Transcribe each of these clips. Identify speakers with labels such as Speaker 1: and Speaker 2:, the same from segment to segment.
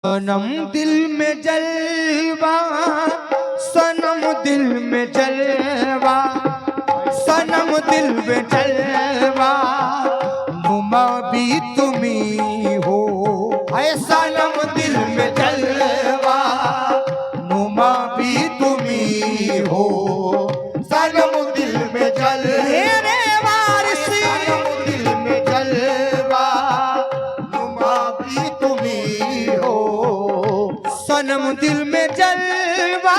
Speaker 1: सनम दिल में जलवा, सनम दिल में जलवा, सनम दिल में जलवा, नुमा भी तुम्ही हो। है सनम दिल में जलवा, नुमा भी तुम्ही हो। सनम दिल में जल मेरे वारिस, सनम दिल में जलवा, नुमा भी तुम्ही हो। सनम दिल में जलवा,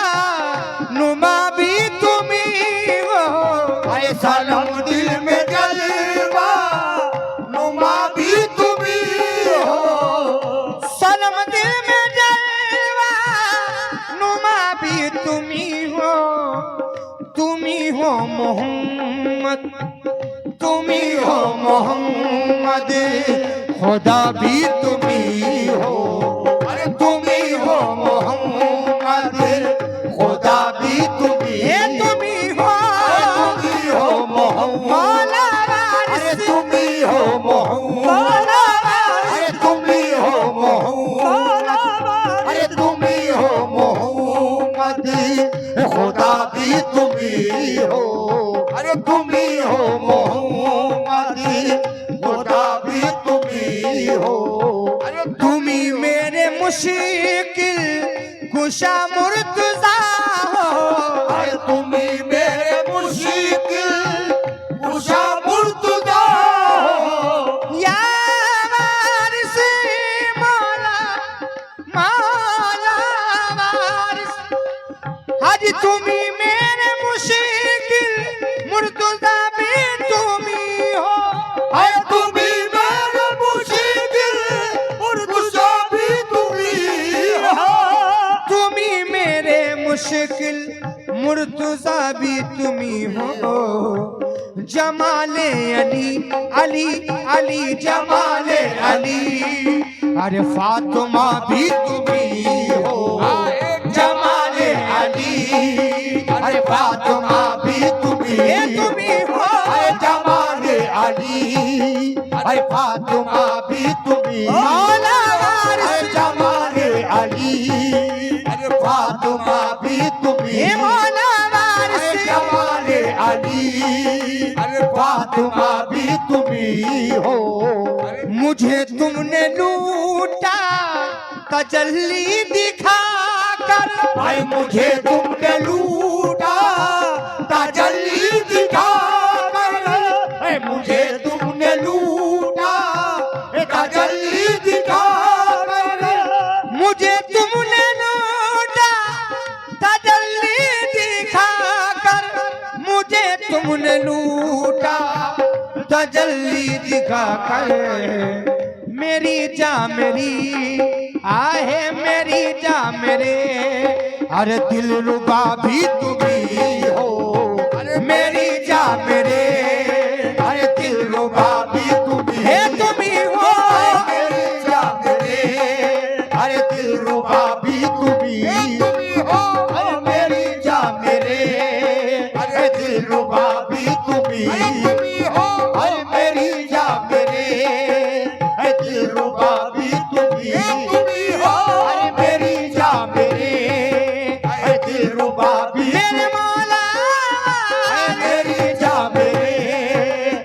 Speaker 1: नुमा भी तुम्ही हो। है सनम दिल में जलवा, नुमा भी तुम्ही हो। सनम दिल में जलवा, नुमा भी तुम्ही हो। तुम्ही हो मोहम्मद, तुम्ही हो मोहम्मद, खुदा भी तुम्ही हो। अरे तुम्ही हो मोहम्मद, खुदा भी तुम्ही तुम्ही हो। तुम्ही हो मोहम्मद, अरे तुम्ही हो मोहम्मद, अरे तुम्ही हो मोहम्मद, अरे तुम्ही हो मोहम्मद, खुदा भी तुम्ही हो। अरे तुम्ही हो मोहम्मद, खुदा भी तुम्ही हो। अरे तुम्ही मेरे मुश्किल कुशा मुर्तज़ा हो। अरे तुम्ही मेरे मुश्किल कुशा मुर्तज़ा हो। या वारिस मौला, मौला वारिस, आज तुम्ही मेरे मुश्किल मुर्तज़ा भी तुम्ही हो। अरे तुम्ही मेरे मुश्किल मुर्तज़ा भी तुम्ही हो। तुम्ही मेरे मुश्किल मुर्तज़ा भी तुम्ही हो। जमाले अली अली अली जमाले अली, अरे फातिमा भी तुम्ही हो। जमाले अली, अरे फातिमा भी तुम्ही हो। अरे जमाले अली, अरे फातिमा भी तुम्ही हो। अरे जमाले अली, अरे फातिमा भी तुम्ही हो। अरे जमाले अली, अरे फातिमा भी तुम्ही हो। मुझे तुमने लूटा तजल्ली दिखा कर। भाई मुझे तुमने लूटा तजल्ली दिखा कर। मुझे तुमने लूटा तजल्ली दिखा कर। मुझे तुमने लूटा तजल्ली दिखा कर। मुझे तुमने लूटा तजल्ली दिखा कर। मेरी जा मेरी आहे मेरी जा मेरे, अरे दिल रुबा भी तुम्ही हो। अरे मेरी जा मेरे, अरे दिल रुबा भी तुम्ही हो। मेरी जा मेरे, अरे दिल रुबा भी तुम्ही हो। अरे मेरी जा मेरे, अरे दिल रुबा भी तुम्ही हो। अरे मेरी जा मेरे, अरे दिल रुबा भी तुम्ही हो। अरे मेरी जा मेरे, अरे दिल रुबा भी मेरे मौला, अरे मेरी जा मेरे,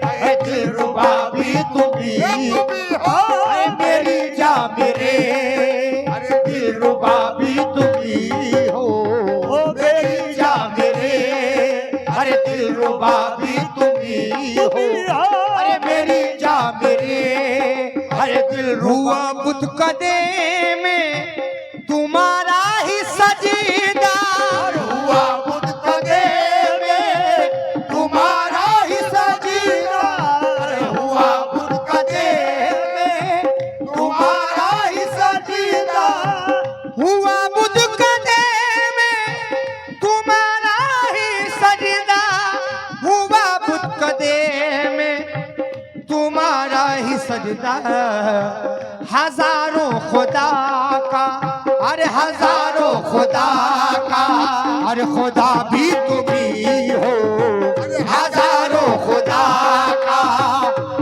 Speaker 1: अरे दिल रुबा भी तुम्ही हो। अरे मेरी जा मेरे, अरे दिल रुबा भी तुम्ही हो। मेरी जा मेरे, अरे दिल रुबा भी तुम्ही हो। अरे मेरी जा मेरे, अरे दिल रुआ बुत कदे में तुम्हारा ही सजीदा। हुआ बुत कदे में तुम्हारा ही सजीदा। हुआ बुत कदे में तुम्हारा ही सजीदा। हुआ बुत कदे में तुम्हारा ही सजीदा। हुआ बुत कदे में तुम्हारा ही सजदा। हजारों खुदा का, अरे हजारों खुदा का, अरे खुदा भी तुम्ही हो। हजारों खुदा का,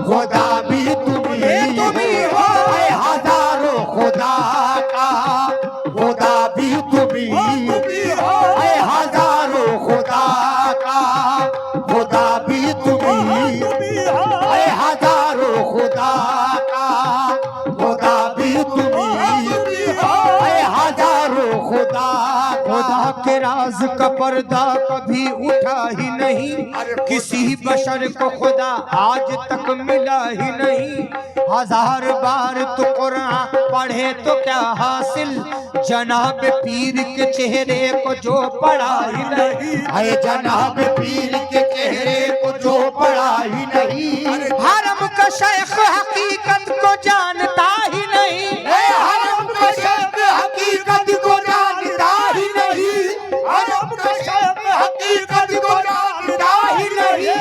Speaker 1: खुदा भी तुम्ही हो। हजारों खुदा का, तुम्ही है हजारों खुदा का खुदा भी तुम्ही है हजारों खुदा का खुदा भी तुम्ही है हजारों खुदा खुदा के राज का पर्दा कभी उठा ही नहीं किसी बशर को खुदा आज तक मिला ही नहीं हजार बार तो कुरान पढ़े तो क्या हासिल जनाब पीर के चेहरे को जो पढ़ा ही नहीं है जनाब पीर के चेहरे को जो पढ़ा ही नहीं हरम का शेख हकीकत को जानता ही नहीं हरम का शेख हकीकत को जानता ही नहीं हरम का शेख हकीकत को जानता ही नहीं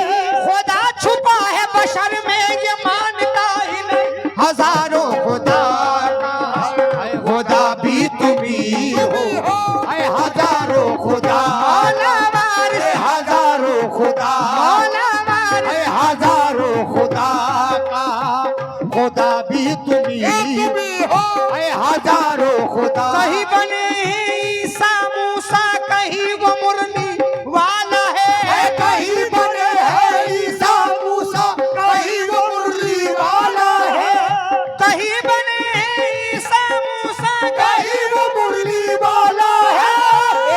Speaker 1: खुदा छुपा है बशर में ये मानता ही नहीं हजारों खुदा खुदा भी तुम्ही हो है हजारों खुदा हजारों खुदा है हजारों खुदा का खुदा भी तुम्ही है हजारों खुदा कहीं बने ईसा मूसा कहीं वो मुरली वाला है कहीं बने है ईसा मूसा कहीं वो मुरली वाला है कहीं बने ईसा मूसा कहीं वो मुरली वाला है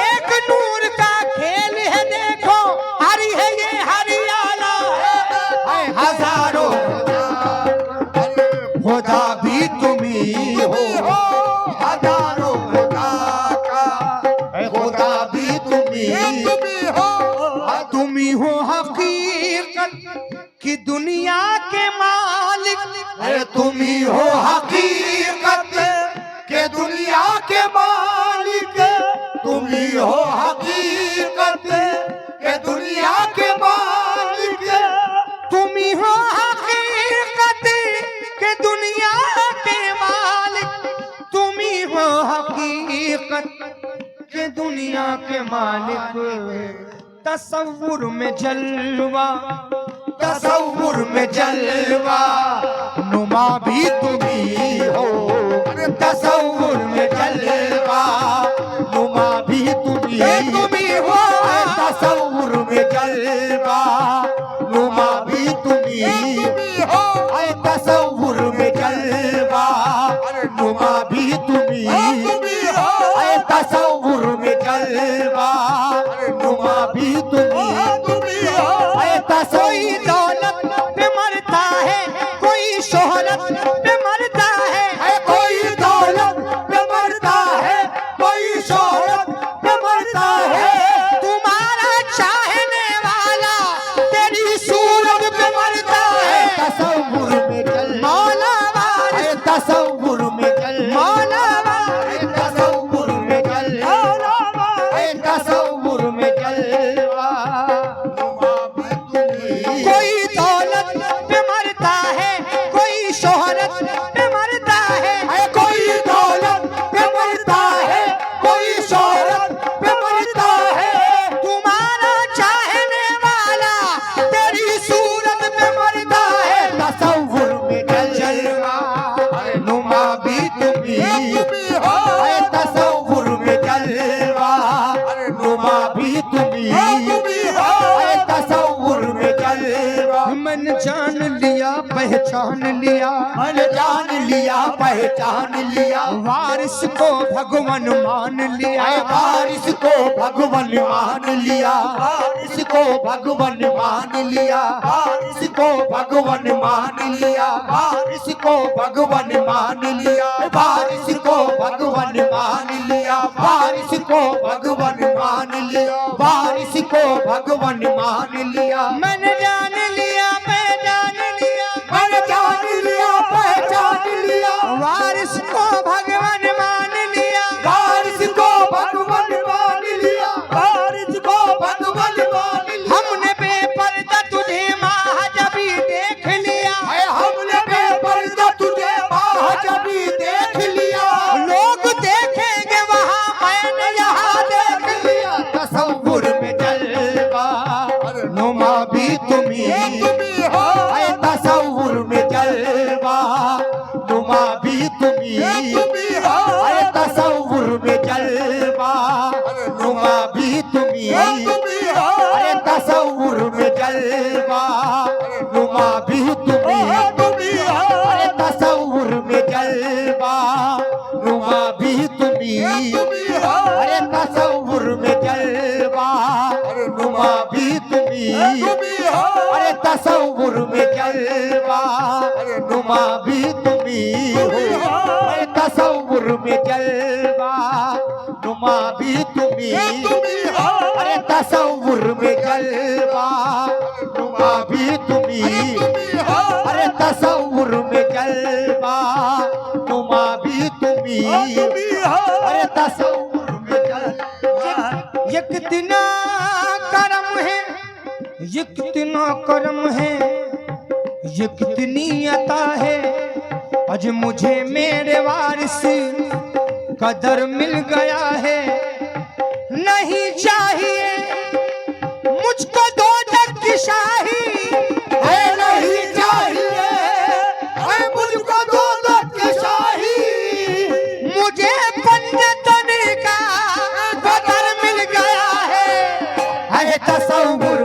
Speaker 1: एक नूर का खेल है देखो हरी है ये हरियाला है हजारों खुदा भी तुम्ही हो हजारों खुदा का खुदा भी तुम्ही हो हकीकत की दुनिया के मालिक तुम्ही हो हकीकत के दुनिया के मालिक तुम्ही हो हकीकत के दुनिया के मालिक तुम्ही हो हकीकत के दुनिया के मालिक तुम्ही हो हकीकत के दुनिया के मालिक तसव्वुर में जलवा तसव्वुर में जलवा नुमा भी तुम्ही हो तसव्वुर में जलवा नुमा भी तुम्ही हो तसव्वुर में जलवा नुमा भी तुम्ही हो तसव्वुर में जलवा नुमा भी तुम्ही हो तसव्वुर में जलवा नुमा भी तुम्ही हो कोई दौलत पे मरता है कोई शोहरत पे मरता है कोई दौलत पे मरता है कोई शोहरत पे मरता है तुम्हारा चाहने वाला तेरी सूरत पे मरता है तसव्वुर में जल मौला वारिस तसव्वुर में जल मौला वारिस तसव्वुर में जल मौला वारिस तसव्वुर में जलवा कोई दौलत पे मरता है कोई शोहरत पे मरता है कोई दौलत पे मरता है कोई शोहरत पे मरता है तुम्हारा चाहने वाला तेरी सूरत पे मरता है तसव्वुर में जलवा नुमा भी तुम्ही हो तसव्वुर में जलवा नुमा भी तुम्ही हो तसव्वुर में जलवा मन जान लिया पहचान लिया मन जान लिया पहचान लिया वारिस को भगवान मान लिया वारिस को भगवान मान लिया वारिस को भगवान मान लिया वारिस को भगवान मान लिया वारिस को भगवान मान लिया वारिस को भगवान मान लिया वारिस को भगवान मान लिया वारिस को भगवान मान लिया मैंने जान लिया पहचान लिया मैंने जान लिया पहचान लिया वारिस को भगवान मान लिया वारिस को भगवान मान लिया वारिस को भगवान मान लिया हमने बेपर्दा तुझे महाजबी देख लिया हमने बेपर्दा तुझे महाजबी देख लिया लोग देखेंगे वहाँ मैंने यहाँ देख लिया तसव्वुर में जलवा नुमा भी भी तुम्ही अरे तसव्वुर में जलवा नुमा भी तुम्ही अरे तसव्वुर में जलवा नुमा भी तुम्ही अरे तसव्वुर में जलवा नुमा भी तुम्ही अरे तसव्वुर में जलवा नुमा भी तुम्ही अरे तसव्वुर में जलवा नुमा भी तुम्ही अरे तसव्वुर में जलवा ये कितना करम है ये कितना करम है ये कितनी अता है आज मुझे मेरे वारिस कदर मिल गया है नहीं चाहिए मुझको दो जग की शाही है नहीं चाहिए है मुझको दो जग की शाही मुझे पंजतन का कदर मिल गया है तसव्वुर